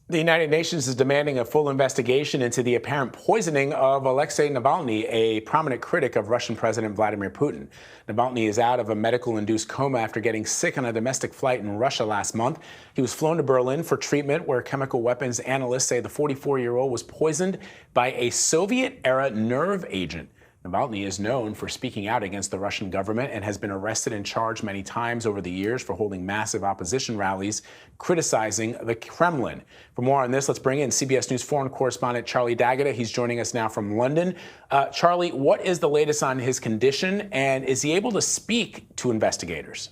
The United Nations is demanding a full investigation into the apparent poisoning of Alexei Navalny, a prominent critic of Russian President Vladimir Putin. Navalny is out of a medical-induced coma after getting sick on a domestic flight in Russia last month. He was flown to Berlin for treatment, where chemical weapons analysts say the 44-year-old was poisoned by a Soviet-era nerve agent. Navalny is known for speaking out against the Russian government and has been arrested and charged many times over the years for holding massive opposition rallies criticizing the Kremlin. For more on this, let's bring in CBS News foreign correspondent Charlie D'Agata. He's joining us now from London. Charlie, what is the latest on his condition, and is he able to speak to investigators?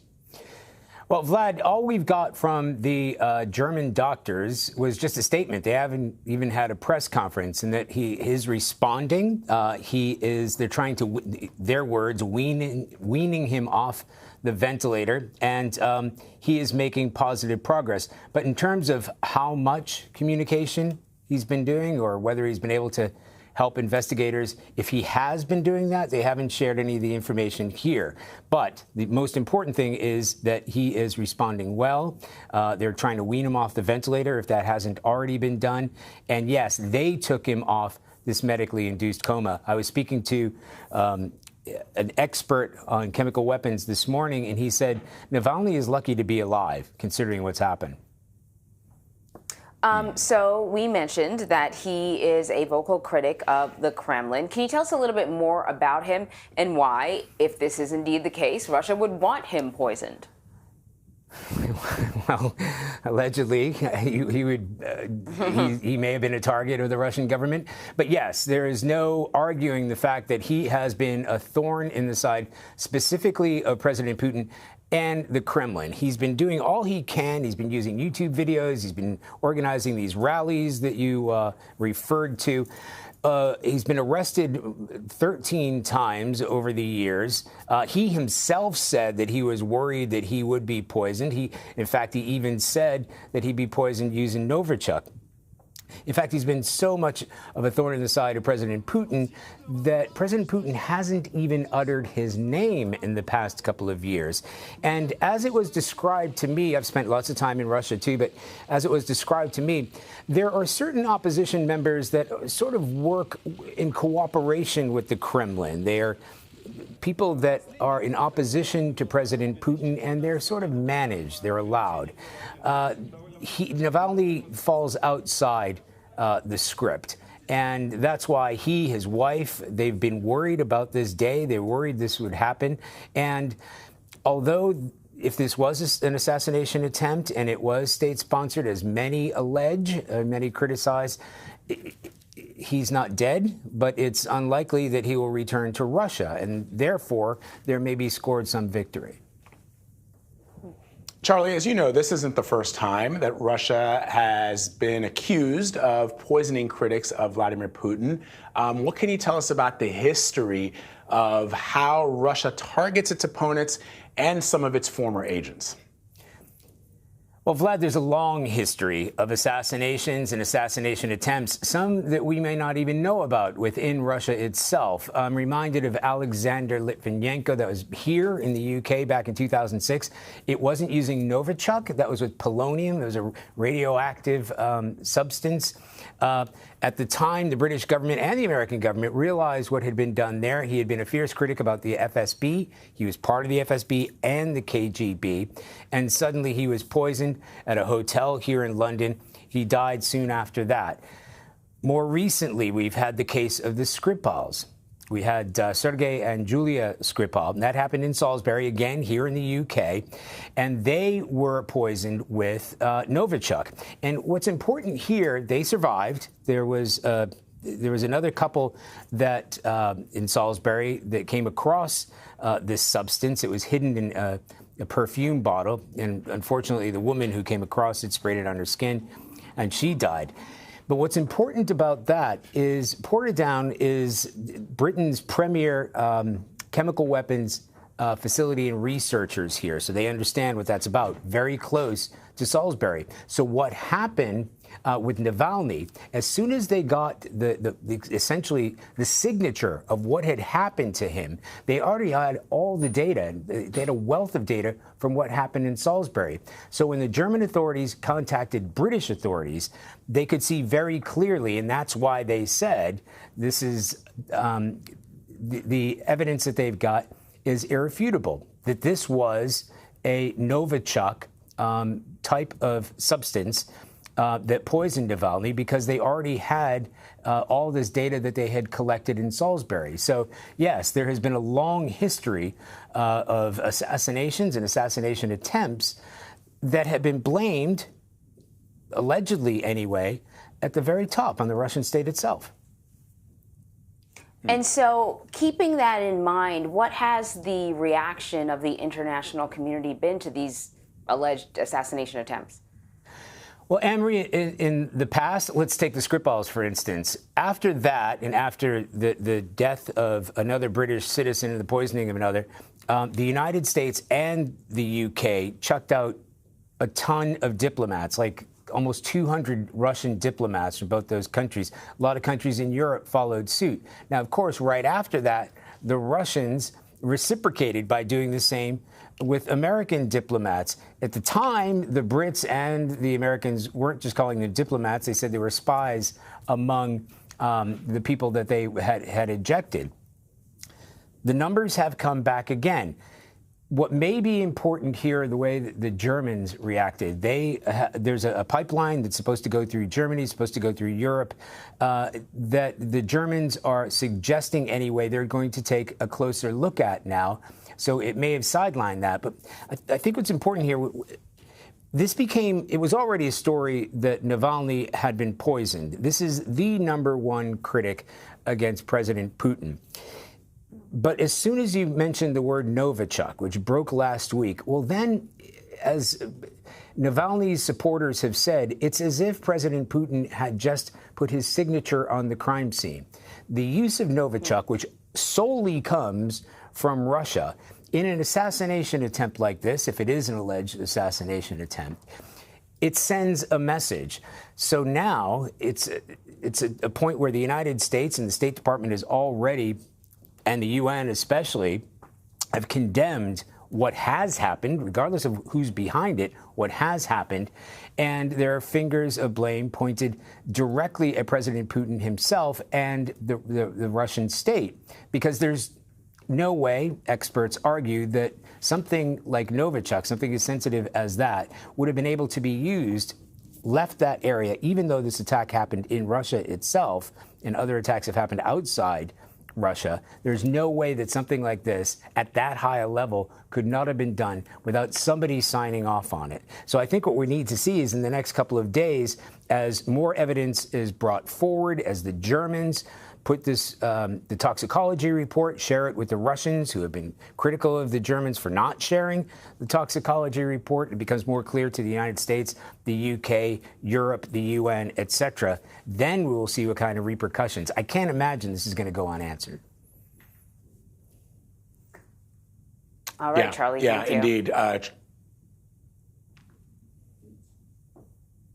Well, Vlad, all we've got from the German doctors was just a statement. They haven't even had a press conference, and that he is responding. They're trying to, their words, weaning him off the ventilator, and he is making positive progress. But in terms of how much communication he's been doing, or whether he's been able to help investigators, if he has been doing that, they haven't shared any of the information here. But the most important thing is that he is responding well. They're trying to wean him off the ventilator if that hasn't already been done. And yes, they took him off this medically induced coma. I was speaking to an expert on chemical weapons this morning, and he said Navalny is lucky to be alive, considering what's happened. So we mentioned that he is a vocal critic of the Kremlin. Can you tell us a little bit more about him and why, if this is indeed the case, Russia would want him poisoned? Well, allegedly, he may have been a target of the Russian government. But yes, there is no arguing the fact that he has been a thorn in the side, specifically of President Putin and the Kremlin. He's been doing all he can. He's been using YouTube videos. He's been organizing these rallies that you referred to. He's been arrested 13 times over the years. He himself said that he was worried that he would be poisoned. In fact, he even said that he'd be poisoned using Novichok. In fact, he's been so much of a thorn in the side of President Putin that President Putin hasn't even uttered his name in the past couple of years. And as it was described to me, I've spent lots of time in Russia too, but as it was described to me, there are certain opposition members that sort of work in cooperation with the Kremlin. They're people that are in opposition to President Putin, and they're sort of managed. They're allowed. Navalny falls outside the script. And that's why his wife, they've been worried about this day. They're worried this would happen. And although if this was an assassination attempt and it was state-sponsored, as many allege, many criticize, he's not dead, but it's unlikely that he will return to Russia. And therefore, there may be scored some victory. Charlie, as you know, this isn't the first time that Russia has been accused of poisoning critics of Vladimir Putin. What can you tell us about the history of how Russia targets its opponents and some of its former agents? Well, Vlad, there's a long history of assassinations and assassination attempts, some that we may not even know about within Russia itself. I'm reminded of Alexander Litvinenko that was here in the UK back in 2006. It wasn't using Novichok. That was with polonium. It was a radioactive substance. At the time, the British government and the American government realized what had been done there. He had been a fierce critic about the FSB. He was part of the FSB and the KGB. And suddenly he was poisoned at a hotel here in London. He died soon after that. More recently, we've had the case of the Skripals. We had Sergei and Julia Skripal, and that happened in Salisbury, again, here in the UK, and they were poisoned with Novichok. And what's important here, they survived. There was another couple that in Salisbury that came across this substance. It was hidden in a perfume bottle, and unfortunately, the woman who came across it sprayed it on her skin, and she died. But what's important about that is Portadown is Britain's premier chemical weapons facility and researchers here, so they understand what that's about, very close to Salisbury. So what happened with Navalny, as soon as they got essentially the signature of what had happened to him, they already had all the data. They had a wealth of data from what happened in Salisbury. So when the German authorities contacted British authorities, they could see very clearly, and that's why they said this is the evidence that they've got is irrefutable, that this was a Novichok type of substance that poisoned Navalny, because they already had all this data that they had collected in Salisbury. So, yes, there has been a long history of assassinations and assassination attempts that have been blamed, allegedly anyway, at the very top on the Russian state itself. And so, keeping that in mind, what has the reaction of the international community been to these alleged assassination attempts? Well, Anne-Marie, in the past, let's take the Skripals, for instance. After that, and after the death of another British citizen and the poisoning of another, the United States and the UK chucked out a ton of diplomats, like almost 200 Russian diplomats from both those countries. A lot of countries in Europe followed suit. Now, of course, right after that, the Russians reciprocated by doing the same with American diplomats. At the time, the Brits and the Americans weren't just calling them diplomats. They said they were spies among the people that they had ejected. The numbers have come back again. What may be important here, the way that the Germans reacted, there's a pipeline that's supposed to go through Germany, supposed to go through Europe, that the Germans are suggesting anyway they're going to take a closer look at now. So it may have sidelined that. But I think what's important here, it was already a story that Navalny had been poisoned. This is the #1 critic against President Putin. But as soon as you mentioned the word Novichok, which broke last week, well, then, as Navalny's supporters have said, it's as if President Putin had just put his signature on the crime scene. The use of Novichok, which solely comes from Russia, in an assassination attempt like this, if it is an alleged assassination attempt, it sends a message. So now it's a point where the United States and the State Department is already, and the UN especially, have condemned what has happened, regardless of who's behind it, what has happened. And there are fingers of blame pointed directly at President Putin himself and the Russian state, because there's no way, experts argue, that something like Novichok, something as sensitive as that, would have been able to be used, left that area, even though this attack happened in Russia itself and other attacks have happened outside Russia. There's no way that something like this at that high a level could not have been done without somebody signing off on it. So I think what we need to see is in the next couple of days, as more evidence is brought forward, as the Germans put this, the toxicology report, share it with the Russians, who have been critical of the Germans for not sharing the toxicology report. It becomes more clear to the United States, the UK, Europe, the UN, etc. Then we will see what kind of repercussions. I can't imagine this is going to go unanswered. All right, Charlie. Yeah, thank you. indeed.